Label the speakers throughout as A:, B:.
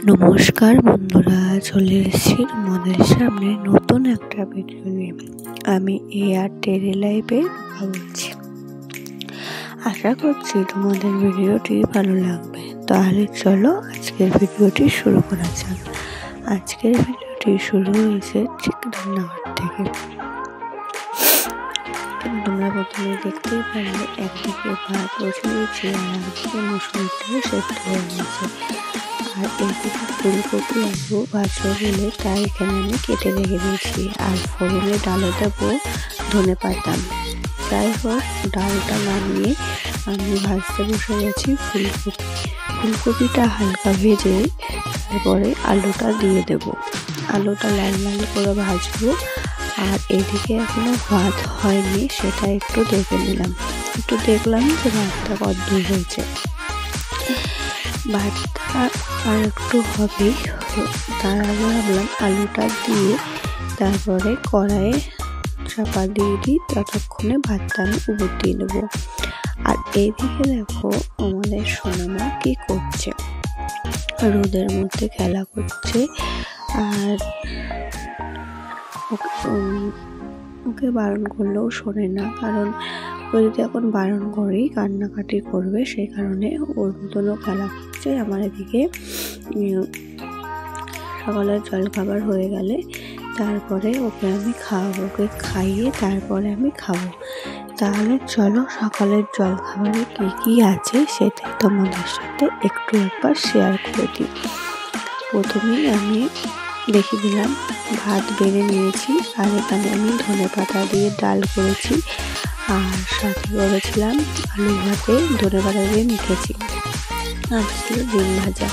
A: নমস্কার বন্ধুরা, চলে এসেছি তোমাদের সামনে নতুন একটা ভিডিও নিয়ে। আমি এয়ারটেল লাইভে বলছি। আশা করছি তোমাদের ভিডিওটি ভালো লাগবে। তাহলে চলো আজকের ভিডিওটি শুরু করা যাক। আজকের ভিডিওটি শুরু হয়েছে ঠিক রান্নাঘর থেকে। তোমরা প্রথমে দেখতেই পারলে একদিকে ভাত বসিয়ে দিয়েছি আর একদিকে মুসুরিটাও সেদ্ধ হয়ে গেছে। আর এইদিকে ফুলকপি আলু ভাজা বলে তাই এখানে আমি কেটে রেখে দিয়েছি। আর ফোড়নে ডালে দেবো ধনেপাতা। যাই হোক, ডালটা নামিয়ে আমি ভাজতে বসে গেছি ফুলকপিটা হালকা ভেজে তারপরে আলুটা দিয়ে দেব। আলুটা লাল লাল করে ভাজবো। আর এদিকে এখনো ভাত হয়নি, সেটা একটু দেখে নিলাম। একটু দেখলাম যে ভাতটা কতদূর হয়েছে। ভাতটা আর একটু হবেই, তার আগে ভাবলাম আলুটা দিয়ে তারপরে কড়াইয়ে চাপা দিয়ে দিই, ততক্ষণে ভাতটা আমি উপর দিয়ে দেবো। আর এইদিকে দেখো আমাদের সোনামা কি করছে, রোদের মধ্যে খেলা করছে। আর ওকে বারণ করলেও শোনে না, কারণ ও যদি এখন বারণ করেই কান্নাকাটি করবে, সেই কারণে ওর মতনও খেলা করছে। আমার এদিকে সকালের জলখাবার হয়ে গেলে তারপরে ওকে আমি খাওয়াবো, ওকে খাইয়ে তারপরে আমি খাবো। তাহলে চলো সকালের জলখাবারে কী কী আছে সেটাই তোমাদের সাথে একবার শেয়ার করে দিই। প্রথমেই আমি দেখে দিলাম ভাত বেড়ে নিয়েছি। আর এখানে আমি ধনেপাতা দিয়ে ডাল করেছি, আর সাথে করেছিলাম আলু ভাতে ধনেপাতা দিয়ে মেখেছি। আর ছিল ডিম ভাজা।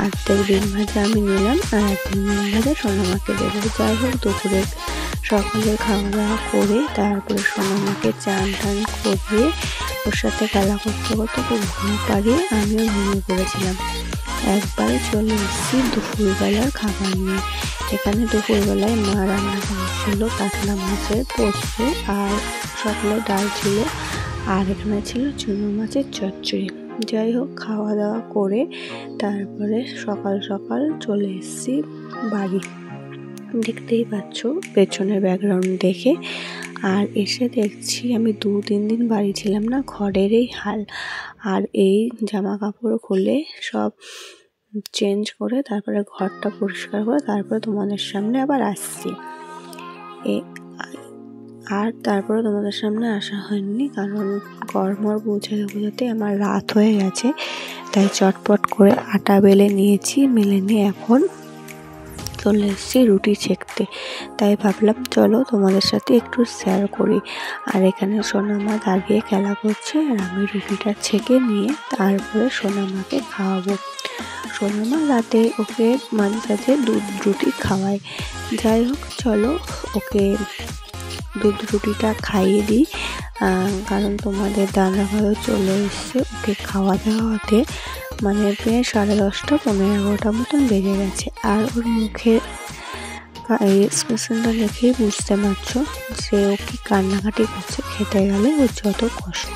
A: অর্ধেক ডিম ভাজা আমি নিলাম, আর একদিন ডিম ভাজা সোনামাকে দেবো। যাই হোক, দুপুরে সকালে খাওয়া দাওয়া করে তারপরে সোনামাকে চান টান করিয়ে ওর সাথে খেলা করতে করতে খুব ঘুম পাড়িয়ে আমিও ঘুমিয়ে পড়েছিলাম। একবারে চলে এসেছি দুপুরবেলার খাবার নিয়ে। এখানে দুপুরবেলায় মা রান্না করেছিল কাতলা মাছের পোস্ত, আর সকালে ডাল ছিল, আর এখানে ছিল চুনো মাছের চচ্চড়ি। যাই হোক, খাওয়া দাওয়া করে তারপরে সকাল সকাল চলে এসেছি বাড়ি। দেখতেই পাচ্ছ পেছনের ব্যাকগ্রাউন্ড দেখে। আর এসে দেখছি আমি 2-3 দিন বাড়ি ছিলাম না, ঘরের এই হাল। আর এই জামা কাপড় খুলে সব চেঞ্জ করে তারপরে ঘরটা পরিষ্কার করে তারপরে তোমাদের সামনে আবার আসছি। আর তারপরে তোমাদের সামনে আসা হয়নি, কারণ গরমর বোঝাতে আমার রাত হয়ে গেছে। তাই চটপট করে আটা বেলে নিয়েছি, মেলে নিয়ে এখন চলে এসেছি রুটি ছেঁকতে। তাই ভাবলাম চলো তোমাদের সাথে একটু শেয়ার করি। আর এখানে সোনামা দাঁড়িয়ে খেলা করছে, আর আমি রুটিটা ছেঁকে নিয়ে তারপরে সোনামাকে খাওয়াবো। সোনামা রাতে ওকে মাঝে সাঝে দুধ রুটি খাওয়ায়। যাই হোক, চলো ওকে দুধ রুটিটা খাইয়ে দিই, কারণ তোমাদের দাদাভাইও চলে এসছে। ওকে খাওয়া দাওয়াতে মানে প্রায় 10:30 11টা মতন বেজে গেছে। আর ওর মুখে এক্সপ্রেশনটা দেখেই বুঝতে পারছো যে ও কি কান্নাকাটি করছে, খেতে গেলে ওর যত কষ্ট।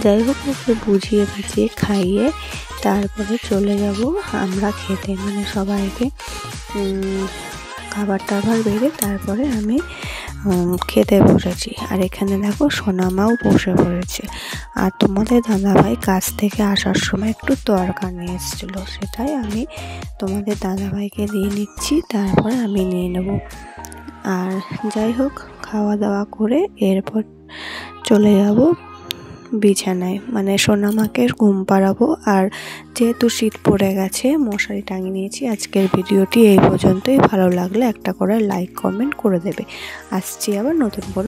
A: যাই হোক, ওকে বুঝিয়ে বুঝিয়ে খাইয়ে তারপরে চলে যাব আমরা খেতে, মানে সবাইকে খাবার টাবার বেড়ে তারপরে আমি খেতে বসেছি। আর এখানে দেখো সোনামাও বসে পড়েছে। আর তোমাদের দাদাভাই কাছ থেকে আসার সময় একটু তরকা নিয়ে এসেছিলো, সেটাই আমি তোমাদের দাদাভাইকে দিয়ে নিচ্ছি, তারপরে আমি নিয়ে নেব। আর যাই হোক, খাওয়া দাওয়া করে এরপর চলে যাব বিছানায়, মানে সোনামাকে ঘুম পাড়াবো। আর যেহেতু শীত পড়ে গেছে মশারি টাঙিয়ে নিয়েছি। আজকের ভিডিওটি এই পর্যন্তই। ভালো লাগলে একটা করে লাইক কমেন্ট করে দেবে। আসছি আবার নতুন করে।